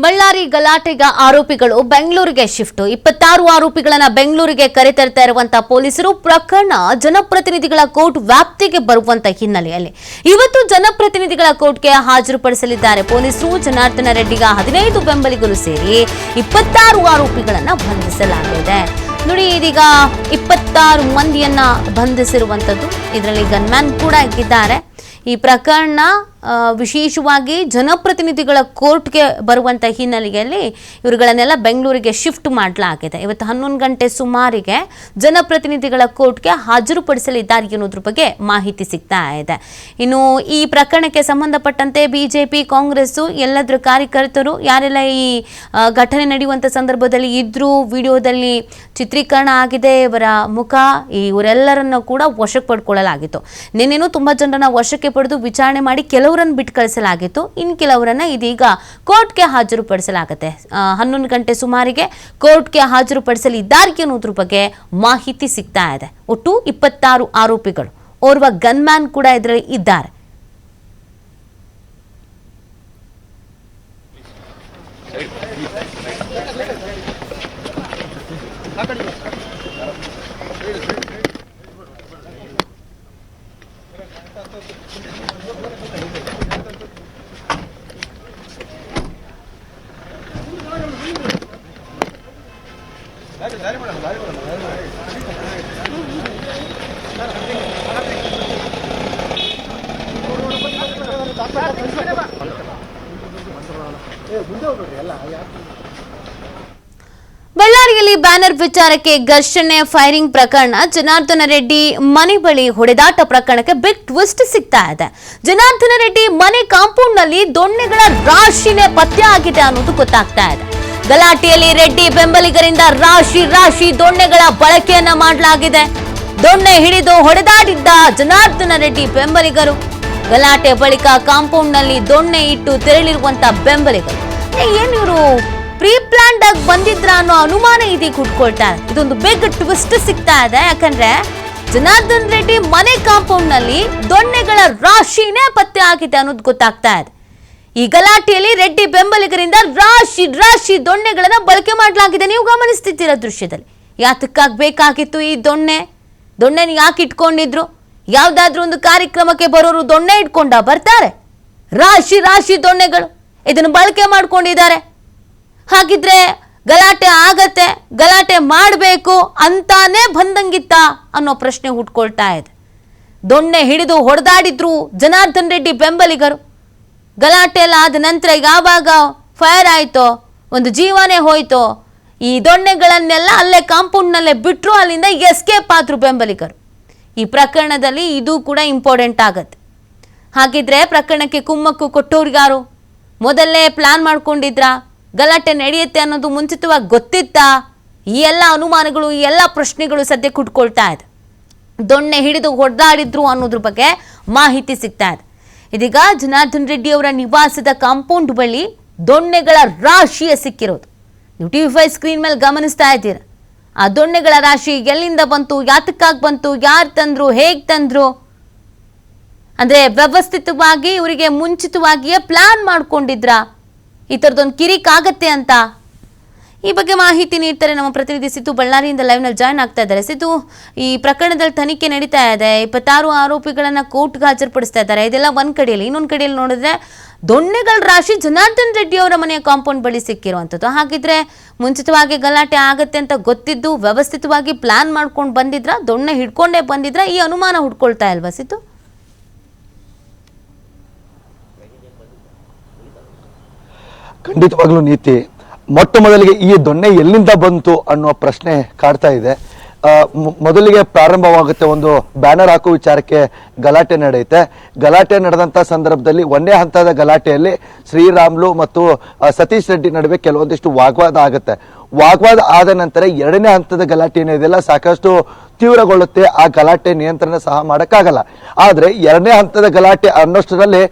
ಬಳ್ಳಾರಿ ಗಲಾಟೆಗ ಆರೋಪಿಗಳು ಬೆಂಗಳೂರಿಗೆ ಶಿಫ್ಟ್ 26 ಆರೋಪಿಗಳನ್ನ ಬೆಂಗಳೂರಿಗೆ ಕರೆತರ್ತಾ ಇರುವಂತಹ ಪೊಲೀಸರು ಪ್ರಕರಣ ಜನಪ್ರತಿನಿಧಿಗಳ ಕೋರ್ಟ್ ವ್ಯಾಪ್ತಿಗೆ ಬರುವಂತ ಹಿನ್ನೆಲೆಯಲ್ಲಿ ಇವತ್ತು ಜನಪ್ರತಿನಿಧಿಗಳ ಕೋರ್ಟ್ಗೆ ಹಾಜರುಪಡಿಸಲಿದ್ದಾರೆ ಪೊಲೀಸರು. ಜನಾರ್ದನ ರೆಡ್ಡಿಗ 15 ಬೆಂಬಲಿಗರು ಸೇರಿ 26 ಆರೋಪಿಗಳನ್ನ ಬಂಧಿಸಲಾಗಿದೆ. ನೋಡಿ, ಇದೀಗ 26 ಮಂದಿಯನ್ನ ಬಂಧಿಸಿರುವಂತದ್ದು. ಇದರಲ್ಲಿ ಗನ್ಮ್ಯಾನ್ ಕೂಡ ಇದ್ದಾರೆ. ಈ ಪ್ರಕರಣ ವಿಶೇಷವಾಗಿ ಜನಪ್ರತಿನಿಧಿಗಳ ಕೋರ್ಟ್ಗೆ ಬರುವಂತ ಹಿನ್ನೆಲೆಯಲ್ಲಿ ಇವರುಗಳನ್ನೆಲ್ಲ ಬೆಂಗಳೂರಿಗೆ ಶಿಫ್ಟ್ ಮಾಡಲಾಗಿದೆ. ಇವತ್ತು 11 ಗಂಟೆ ಸುಮಾರಿಗೆ ಜನಪ್ರತಿನಿಧಿಗಳ ಕೋರ್ಟ್ಗೆ ಹಾಜರುಪಡಿಸಲಿದ್ದಾರೆ ಅನ್ನೋದ್ರ ಬಗ್ಗೆ ಮಾಹಿತಿ ಸಿಗ್ತಾ ಇದೆ. ಇನ್ನು ಈ ಪ್ರಕರಣಕ್ಕೆ ಸಂಬಂಧಪಟ್ಟಂತೆ ಬಿಜೆಪಿ, ಕಾಂಗ್ರೆಸ್ ಎಲ್ಲದರ ಕಾರ್ಯಕರ್ತರು ಯಾರೆಲ್ಲ ಈ ಘಟನೆ ನಡೆಯುವಂತ ಸಂದರ್ಭದಲ್ಲಿ ಇದ್ರು, ವಿಡಿಯೋದಲ್ಲಿ ಚಿತ್ರೀಕರಣ ಆಗಿದೆ ಇವರ ಮುಖ, ಇವರೆಲ್ಲರನ್ನು ಕೂಡ ವಶಕ್ಕೆ ಪಡ್ಕೊಳ್ಳಲಾಗಿತ್ತು. ನಿನ್ನೆನೂ ತುಂಬಾ ಜನರನ್ನ ವಶಕ್ಕೆ ಪಡೆದು ವಿಚಾರಣೆ ಮಾಡಿ ಕೆಲವರನ್ನು ಬಿಟ್ಟು ಕಳಿಸಲಾಗಿತ್ತು. ಇನ್ನು ಕೆಲವರನ್ನ ಇದೀಗ ಕೋರ್ಟ್ಗೆ ಹಾಜರುಪಡಿಸಲಾಗುತ್ತೆ. 11 ಗಂಟೆ ಸುಮಾರಿಗೆ ಕೋರ್ಟ್ಗೆ ಹಾಜರುಪಡಿಸಲಿದ್ದಾರೆ ಅನ್ನೋದ್ರ ಬಗ್ಗೆ ಮಾಹಿತಿ ಸಿಗ್ತಾ ಇದೆ. ಒಟ್ಟು 26 ಆರೋಪಿಗಳು, ಓರ್ವ ಗನ್ಮ್ಯಾನ್ ಕೂಡ ಇದರಲ್ಲಿ ಇದ್ದಾರೆ. ಬಳ್ಳಾರಿಯಲ್ಲಿ ಬ್ಯಾನರ್ ವಿಚಾರಕ್ಕೆ ಘರ್ಷಣೆ, ಫೈರಿಂಗ್ ಪ್ರಕರಣ, ಜನಾರ್ದನ ರೆಡ್ಡಿ ಮನೆ ಬಳಿ ಹೊಡೆದಾಟ ಪ್ರಕರಣಕ್ಕೆ ಬಿಗ್ ಟ್ವಿಸ್ಟ್ ಸಿಗ್ತಾ ಇದೆ. ಜನಾರ್ದನ ರೆಡ್ಡಿ ಮನೆ ಕಾಂಪೌಂಡ್ ನಲ್ಲಿ ದೊಣ್ಣೆಗಳ ರಾಶಿನೇ ಪತ್ತೆ ಆಗಿದೆ ಅನ್ನೋದು ಗೊತ್ತಾಗ್ತಾ ಇದೆ. ಗಲಾಟೆಯಲ್ಲಿ ರೆಡ್ಡಿ ಬೆಂಬಲಿಗರಿಂದ ರಾಶಿ ದೊಣ್ಣೆಗಳ ಬಳಕೆಯನ್ನ ಮಾಡಲಾಗಿದೆ. ದೊಣ್ಣೆ ಹಿಡಿದು ಹೊಡೆದಾಡಿದ್ದ ಜನಾರ್ದನ ರೆಡ್ಡಿ ಬೆಂಬಲಿಗರು. ಗಲಾಟೆ ಬಳಿಕ ಕಾಂಪೌಂಡ್ ನಲ್ಲಿ ದೊಣ್ಣೆ ಇಟ್ಟು ತೆರಳಿರುವಂತ ಬೆಂಬಲಿಗರು ಏನು ಇವರು ಪ್ರೀ ಪ್ಲಾನ್ಡ್ ಆಗಿ ಬಂದಿದ್ರ ಅನ್ನೋ ಅನುಮಾನ ಇದೀಗ ಹುಟ್ಕೊಳ್ತಾರೆ. ಇದೊಂದು ಬಿಗ್ ಟ್ವಿಸ್ಟ್ ಸಿಗ್ತಾ ಇದೆ. ಯಾಕಂದ್ರೆ ಜನಾರ್ದನ್ ರೆಡ್ಡಿ ಮನೆ ಕಾಂಪೌಂಡ್ ನಲ್ಲಿ ದೊಣ್ಣೆಗಳ ರಾಶಿನೇ ಪತ್ತೆ ಆಗಿದೆ ಅನ್ನೋದು ಗೊತ್ತಾಗ್ತಾ ಇದೆ. ಈ ಗಲಾಟೆಯಲ್ಲಿ ರೆಡ್ಡಿ ಬೆಂಬಲಿಗರಿಂದ ರಾಶಿ ದೊಣ್ಣೆಗಳನ್ನ ಬಳಕೆ ಮಾಡಲಾಗಿದೆ. ನೀವು ಗಮನಿಸ್ತಿದ್ದೀರ ದೃಶ್ಯದಲ್ಲಿ. ಯಾತಕ್ಕಾಗಿ ಬೇಕಾಗಿತ್ತು ಈ ದೊಣ್ಣೆನ ಯಾಕೆ ಇಟ್ಕೊಂಡಿದ್ರು? ಯಾವ್ದಾದ್ರೂ ಒಂದು ಕಾರ್ಯಕ್ರಮಕ್ಕೆ ಬರೋರು ದೊಣ್ಣೆ ಇಟ್ಕೊಂಡ ಬರ್ತಾರೆ? ರಾಶಿ ದೊಣ್ಣೆಗಳು ಇದನ್ನು ಬಳಕೆ ಮಾಡ್ಕೊಂಡಿದ್ದಾರೆ. ಹಾಗಿದ್ರೆ ಗಲಾಟೆ ಆಗತ್ತೆ, ಗಲಾಟೆ ಮಾಡಬೇಕು ಅಂತಾನೆ ಬಂದಂಗಿತ್ತ ಅನ್ನೋ ಪ್ರಶ್ನೆ ಹುಟ್ಕೊಳ್ತಾ ಇದೆ. ದೊಣ್ಣೆ ಹಿಡಿದು ಹೊಡೆದಾಡಿದ್ರು ಜನಾರ್ದನ್ ರೆಡ್ಡಿ ಬೆಂಬಲಿಗರು. ಗಲಾಟೆ ಎಲ್ಲ ಆದ ನಂತರ ಯಾವಾಗ ಫೈರ್ ಆಯ್ತೋ, ಒಂದು ಜೀವನೇ ಹೋಯ್ತೋ, ಈ ದೊಣ್ಣೆಗಳನ್ನೆಲ್ಲ ಅಲ್ಲೇ ಕಾಂಪೌಂಡ್ನಲ್ಲೇ ಬಿಟ್ಟರು. ಅಲ್ಲಿಂದ ಎಸ್ಕೇಪ್ ಆದ್ರು ಬೆಂಬಲಿಗರು. ಈ ಪ್ರಕರಣದಲ್ಲಿ ಇದು ಕೂಡ ಇಂಪಾರ್ಟೆಂಟ್ ಆಗತ್ತೆ. ಹಾಗಿದ್ರೆ ಪ್ರಕರಣಕ್ಕೆ ಕುಮ್ಮಕ್ಕು ಕೊಟ್ಟವ್ರಿಗಾರು? ಮೊದಲೇ ಪ್ಲಾನ್ ಮಾಡ್ಕೊಂಡಿದ್ರ? ಗಲಾಟೆ ನಡೆಯುತ್ತೆ ಅನ್ನೋದು ಮುಂಚಿತವಾಗಿ ಗೊತ್ತಿತ್ತಾ? ಈ ಎಲ್ಲ ಅನುಮಾನಗಳು, ಈ ಎಲ್ಲ ಪ್ರಶ್ನೆಗಳು ಸದ್ಯಕ್ಕೆ ಹುಟ್ಕೊಳ್ತಾ ಇದೆ. ದೊಣ್ಣೆ ಹಿಡಿದು ಹೊಡೆದಾಡಿದ್ರು ಅನ್ನೋದ್ರ ಬಗ್ಗೆ ಮಾಹಿತಿ ಸಿಗ್ತಾ ಇದೆ. ಇದೀಗ ಜನಾರ್ದನ್ ರೆಡ್ಡಿ ಅವರ ನಿವಾಸದ ಕಾಂಪೌಂಡ್ ಬಳಿ ದೊಣ್ಣೆಗಳ ರಾಶಿಯ ಸಿಕ್ಕಿರೋದು ನೀವು TV5 ಸ್ಕ್ರೀನ್ ಮೇಲೆ ಗಮನಿಸ್ತಾ ಇದ್ದೀರಾ. ಆ ದೊಣ್ಣೆಗಳ ರಾಶಿ ಎಲ್ಲಿಂದ ಬಂತು, ಯಾತಕ್ಕಾಗಿ ಬಂತು, ಯಾರು ತಂದ್ರು, ಹೇಗೆ ತಂದ್ರು? ಅಂದ್ರೆ ವ್ಯವಸ್ಥಿತವಾಗಿ ಇವರಿಗೆ ಮುಂಚಿತವಾಗಿಯೇ ಪ್ಲಾನ್ ಮಾಡ್ಕೊಂಡಿದ್ರ ಈ ಥರದೊಂದು ಕಿರಿಕ್ ಆಗತ್ತೆ ಅಂತ? ಈ ಬಗ್ಗೆ ಮಾಹಿತಿ ನೀಡ್ತಾರೆ ನಮ್ಮ ಪ್ರತಿನಿಧಿ ಸಿದ್ದು. ಬಳ್ಳಾರಿಯಿಂದ ಲೈವ್ನಲ್ಲಿ ಜಾಯ್ನ್ ಆಗ್ತಾ ಇದ್ದಾರೆ. ಸಿದ್ದು, ಈ ಪ್ರಕರಣದಲ್ಲಿ ತನಿಖೆ ನಡೀತಾ ಇದೆ. 26 ಆರೋಪಿಗಳನ್ನ ಕೋರ್ಟ್ಗೆ ಹಾಜರುಪಡಿಸ್ತಾ ಇದ್ದಾರೆ. ಇದೆಲ್ಲ ಒಂದ್ ಕಡೆಯಲ್ಲಿ. ಇನ್ನೊಂದು ಕಡೆಯಲ್ಲಿ ನೋಡಿದ್ರೆ ದೊಣ್ಣೆಗಳ ರಾಶಿ ಜನಾರ್ದನ್ ರೆಡ್ಡಿ ಅವರ ಮನೆಯ ಕಾಂಪೌಂಡ್ ಬಳಿ ಸಿಕ್ಕಿರುವಂಥದ್ದು. ಹಾಗಿದ್ರೆ ಮುಂಚಿತವಾಗಿ ಗಲಾಟೆ ಆಗತ್ತೆ ಅಂತ ಗೊತ್ತಿದ್ದು ವ್ಯವಸ್ಥಿತವಾಗಿ ಪ್ಲಾನ್ ಮಾಡ್ಕೊಂಡು ಬಂದಿದ್ರ? ದೊಣ್ಣೆ ಹಿಡ್ಕೊಂಡೇ ಬಂದಿದ್ರ? ಈ ಅನುಮಾನ ಹುಡ್ಕೊಳ್ತಾ ಇಲ್ವಾ ಸಿದ್ದು? ಖಂಡಿತವಾಗ್ಲೂ ನೀತಿ. ಮೊಟ್ಟ ಮೊದಲಿಗೆ ಈ ದೊಣ್ಣೆ ಎಲ್ಲಿಂದ ಬಂತು ಅನ್ನೋ ಪ್ರಶ್ನೆ ಕಾಡ್ತಾ ಇದೆ. ಮೊದಲಿಗೆ ಪ್ರಾರಂಭವಾಗುತ್ತೆ, ಒಂದು ಬ್ಯಾನರ್ ಹಾಕುವ ವಿಚಾರಕ್ಕೆ ಗಲಾಟೆ ನಡೆಯುತ್ತೆ. ಗಲಾಟೆ ನಡೆದಂತ ಸಂದರ್ಭದಲ್ಲಿ ಒಂದೇ ಹಂತದ ಗಲಾಟೆಯಲ್ಲಿ ಶ್ರೀರಾಮ್ಲು ಮತ್ತು ಸತೀಶ್ ರೆಡ್ಡಿ ನಡುವೆ ಕೆಲವೊಂದಿಷ್ಟು ವಾಗ್ವಾದ ಆಗುತ್ತೆ. ವಾಗ್ವಾದ ಆದ ನಂತರ ಎರಡನೇ ಹಂತದ ಗಲಾಟೆ ಏನಿದೆಯಲ್ಲ ಸಾಕಷ್ಟು ತೀವ್ರಗೊಳ್ಳುತ್ತೆ. ಆ ಗಲಾಟೆ ನಿಯಂತ್ರಣ ಸಹ ಮಾಡಕ್ಕಾಗಲ್ಲ. ಆದ್ರೆ ಎರಡನೇ ಹಂತದ ಗಲಾಟೆ ಅನ್ನೋಷ್ಟರಲ್ಲಿ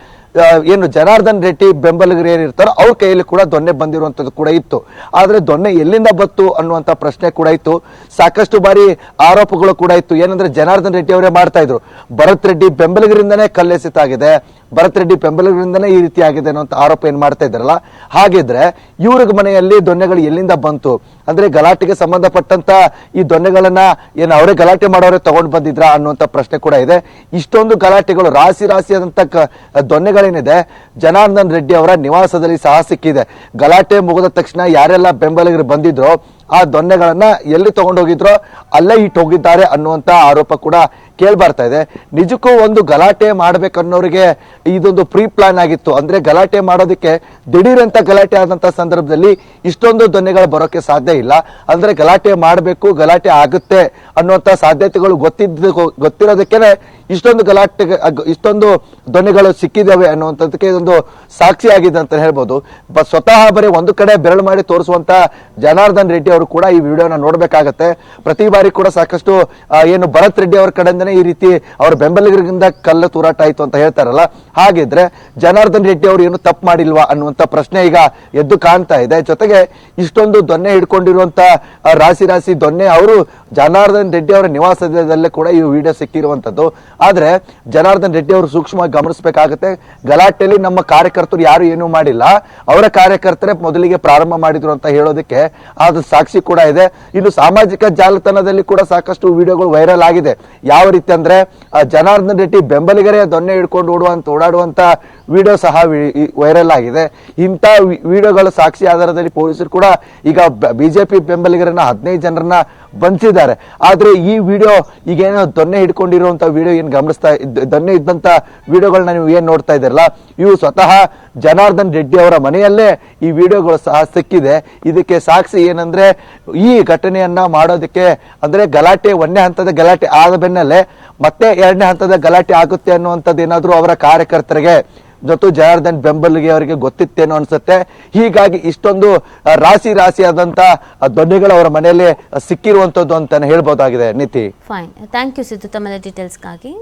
ಏನು ಜನಾರ್ದನ್ ರೆಡ್ಡಿ ಬೆಂಬಲಿಗರು ಏನಿರ್ತಾರೋ ಅವ್ರ ಕೈಯಲ್ಲಿ ಕೂಡ ದೊಣ್ಣೆ ಬಂದಿರುವಂತದ್ದು ಕೂಡ ಇತ್ತು. ಆದ್ರೆ ದೊಣ್ಣೆ ಎಲ್ಲಿಂದ ಬತ್ತು ಅನ್ನುವಂತ ಪ್ರಶ್ನೆ ಕೂಡ ಇತ್ತು. ಸಾಕಷ್ಟು ಬಾರಿ ಆರೋಪಗಳು ಕೂಡ ಇತ್ತು. ಏನಂದ್ರೆ ಜನಾರ್ದನ್ ರೆಡ್ಡಿ ಅವರೇ ಮಾಡ್ತಾ ಇದ್ರು, ಭರತ್ ರೆಡ್ಡಿ ಬೆಂಬಲಿಗರಿಂದನೇ ಕಲ್ಲೆಸೆತಾಗಿದೆ, ಭರತ್ ರೆಡ್ಡಿ ಬೆಂಬಲಿಗರಿಂದನೇ ಈ ರೀತಿ ಆಗಿದೆ ಅನ್ನೋ ಆರೋಪ ಏನ್ ಮಾಡ್ತಾ ಇದ್ದಾರಲ್ಲ, ಹಾಗಿದ್ರೆ ಇವ್ರಿಗೆ ಮನೆಯಲ್ಲಿ ದೊಣ್ಣೆಗಳು ಎಲ್ಲಿಂದ ಬಂತು? ಅಂದ್ರೆ ಗಲಾಟೆಗೆ ಸಂಬಂಧಪಟ್ಟಂತ ಈ ದೊಣ್ಣೆಗಳನ್ನ ಏನು ಅವರೇ ಗಲಾಟೆ ಮಾಡೋರೆ ತಗೊಂಡ್ ಬಂದಿದ್ರ ಅನ್ನುವಂತ ಪ್ರಶ್ನೆ ಕೂಡ ಇದೆ. ಇಷ್ಟೊಂದು ಗಲಾಟೆಗಳು ರಾಶಿ ಆದಂತ ದೊಣ್ಣೆಗಳೇನಿದೆ ಜನಾರ್ದನ್ ರೆಡ್ಡಿ ಅವರ ನಿವಾಸದಲ್ಲಿ ಸಹ ಸಿಕ್ಕಿದೆ. ಗಲಾಟೆ ಮುಗಿದ ತಕ್ಷಣ ಯಾರೆಲ್ಲ ಬೆಂಬಲಿಗರು ಬಂದಿದ್ರೋ ಆ ದೊಣ್ಣೆಗಳನ್ನ ಎಲ್ಲಿ ತಗೊಂಡೋಗಿದ್ರೋ ಅಲ್ಲೇ ಇಟ್ಟು ಹೋಗಿದ್ದಾರೆ ಅನ್ನುವಂತ ಆರೋಪ ಕೂಡ ಕೇಳ್ಬರ್ತಾ ಇದೆ. ನಿಜಕ್ಕೂ ಒಂದು ಗಲಾಟೆ ಮಾಡ್ಬೇಕನ್ನೋರಿಗೆ ಇದೊಂದು ಪ್ರೀ ಪ್ಲಾನ್ ಆಗಿತ್ತು. ಅಂದ್ರೆ ಗಲಾಟೆ ಮಾಡೋದಕ್ಕೆ ದಿಢೀರ್ ಅಂತ ಗಲಾಟೆ ಆದಂತ ಸಂದರ್ಭದಲ್ಲಿ ಇಷ್ಟೊಂದು ದೊಣ್ಣೆಗಳು ಬರೋಕೆ ಸಾಧ್ಯ ಇಲ್ಲ. ಅಂದ್ರೆ ಗಲಾಟೆ ಮಾಡಬೇಕು, ಗಲಾಟೆ ಆಗುತ್ತೆ ಅನ್ನುವಂತ ಸಾಧ್ಯತೆಗಳು ಗೊತ್ತಿರೋದಕ್ಕೇನೆ ಇಷ್ಟೊಂದು ದೊಣ್ಣೆಗಳು ಸಿಕ್ಕಿದಾವೆ ಅನ್ನುವಂಥದ್ದಕ್ಕೆ ಇದೊಂದು ಸಾಕ್ಷಿ ಆಗಿದೆ ಅಂತ ಹೇಳ್ಬೋದು. ಸ್ವತಃ ಬರೀ ಒಂದು ಕಡೆ ಬೆರಳು ಮಾಡಿ ತೋರಿಸುವಂತ ಜನಾರ್ದನ್ ರೆಡ್ಡಿ ಅವರು ಕೂಡ ಈ ವಿಡಿಯೋನ ನೋಡ್ಬೇಕಾಗತ್ತೆ. ಪ್ರತಿ ಬಾರಿ ಕೂಡ ಸಾಕಷ್ಟು ಏನು ಭರತ್ ರೆಡ್ಡಿ ಅವರ ಕಡೆಯಿಂದನೇ ಈ ರೀತಿ ಅವರ ಬೆಂಬಲಿಗರಿಂದ ಕಲ್ಲು ತೂರಾಟ ಆಯ್ತು ಅಂತ ಹೇಳ್ತಾರಲ್ಲ, ಹಾಗಿದ್ರೆ ಜನಾರ್ದನ್ ರೆಡ್ಡಿ ಅವರು ಏನು ತಪ್ಪು ಮಾಡಿಲ್ವಾ ಅನ್ನುವಂತ ಪ್ರಶ್ನೆ ಈಗ ಎದ್ದು ಕಾಣ್ತಾ ಇದೆ. ಜೊತೆಗೆ ಇಷ್ಟೊಂದು ದೊಣ್ಣೆ ಹಿಡ್ಕೊಂಡಿರುವಂತ ರಾಶಿ ದೊಣ್ಣೆ ಅವರು ಜನಾರ್ದನ್ ರೆಡ್ಡಿ ಅವರ ನಿವಾಸದಲ್ಲೇ ಕೂಡ ಈ ವಿಡಿಯೋ ಸಿಕ್ಕಿರುವಂತದ್ದು. ಆದ್ರೆ ಜನಾರ್ದನ್ ರೆಡ್ಡಿ ಅವರು ಸೂಕ್ಷ್ಮವಾಗಿ ಗಮನಿಸಬೇಕಾಗುತ್ತೆ. ಗಲಾಟೆಯಲ್ಲಿ ನಮ್ಮ ಕಾರ್ಯಕರ್ತರು ಯಾರು ಏನೂ ಮಾಡಿಲ್ಲ, ಅವರ ಕಾರ್ಯಕರ್ತರೇ ಮೊದಲಿಗೆ ಪ್ರಾರಂಭ ಮಾಡಿದ್ರು ಅಂತ ಹೇಳೋದಕ್ಕೆ ಅದು ಸಾಕ್ಷಿ ಕೂಡ ಇದೆ. ಇನ್ನು ಸಾಮಾಜಿಕ ಜಾಲತಾಣದಲ್ಲಿ ಕೂಡ ಸಾಕಷ್ಟು ವಿಡಿಯೋಗಳು ವೈರಲ್ ಆಗಿದೆ. ಯಾವ ರೀತಿ ಅಂದ್ರೆ ಜನಾರ್ದನ್ ರೆಡ್ಡಿ ಬೆಂಬಲಿಗರೇ ದೊಣ್ಣೆ ಹಿಡ್ಕೊಂಡು ಓಡಾಡುವಂತ ವಿಡಿಯೋ ಸಹ ವೈರಲ್ ಆಗಿದೆ. ಇಂಥ ವಿಡಿಯೋಗಳ ಸಾಕ್ಷಿ ಆಧಾರದಲ್ಲಿ ಪೊಲೀಸರು ಕೂಡ ಈಗ ಬಿಜೆಪಿ ಬೆಂಬಲಿಗರನ್ನ 15 ಜನರನ್ನ ಬಂಧಿಸಿದ್ದಾರೆ. ಆದ್ರೆ ಈ ವಿಡಿಯೋ ಈಗೇನೋ ದೊಣ್ಣೆ ಹಿಡ್ಕೊಂಡಿರುವಂತ ವಿಡಿಯೋ ಏನ್ ದೊಣ್ಣೆ ಇದ್ದಂತ ವಿಡಿಯೋಗಳನ್ನ ನೀವು ಏನ್ ನೋಡ್ತಾ ಇದ್ದೀರಲ್ಲ, ಇವು ಸ್ವತಃ ಜನಾರ್ದನ್ ರೆಡ್ಡಿ ಅವರ ಮನೆಯಲ್ಲೇ ಈ ವಿಡಿಯೋಗಳು ಸಹ ಸಿಕ್ಕಿದೆ. ಇದಕ್ಕೆ ಸಾಕ್ಷಿ ಏನಂದ್ರೆ ಈ ಘಟನೆಯನ್ನ ಮಾಡೋದಕ್ಕೆ ಅಂದ್ರೆ ಗಲಾಟೆ 1ನೇ ಹಂತದ ಗಲಾಟೆ ಆದ ಬೆನ್ನಲ್ಲೇ ಮತ್ತೆ 2ನೇ ಹಂತದ ಗಲಾಟೆ ಆಗುತ್ತೆ ಅನ್ನುವಂಥದ್ದು ಏನಾದ್ರೂ ಅವರ ಕಾರ್ಯಕರ್ತರಿಗೆ ಜೊತೆ ಜನಾರ್ದನ್ ಬೆಂಬಲಿಗೆ ಅವರಿಗೆ ಗೊತ್ತಿತ್ತೇನೋ ಅನ್ಸುತ್ತೆ. ಹೀಗಾಗಿ ಇಷ್ಟೊಂದು ರಾಶಿ ಆದಂತ ದೊಣ್ಣೆಗಳು ಅವರ ಮನೆಯಲ್ಲೇ ಸಿಕ್ಕಿರುವಂತದ್ದು ಅಂತಾನೆ ಹೇಳ್ಬೋದಾಗಿದೆ. ನೀತಿ, ಫೈನ್, ಥ್ಯಾಂಕ್ ಯು ಸಿದ್ದು ತಮ್ಮ ಡೀಟೇಲ್ಸ್ಗಾಗಿ.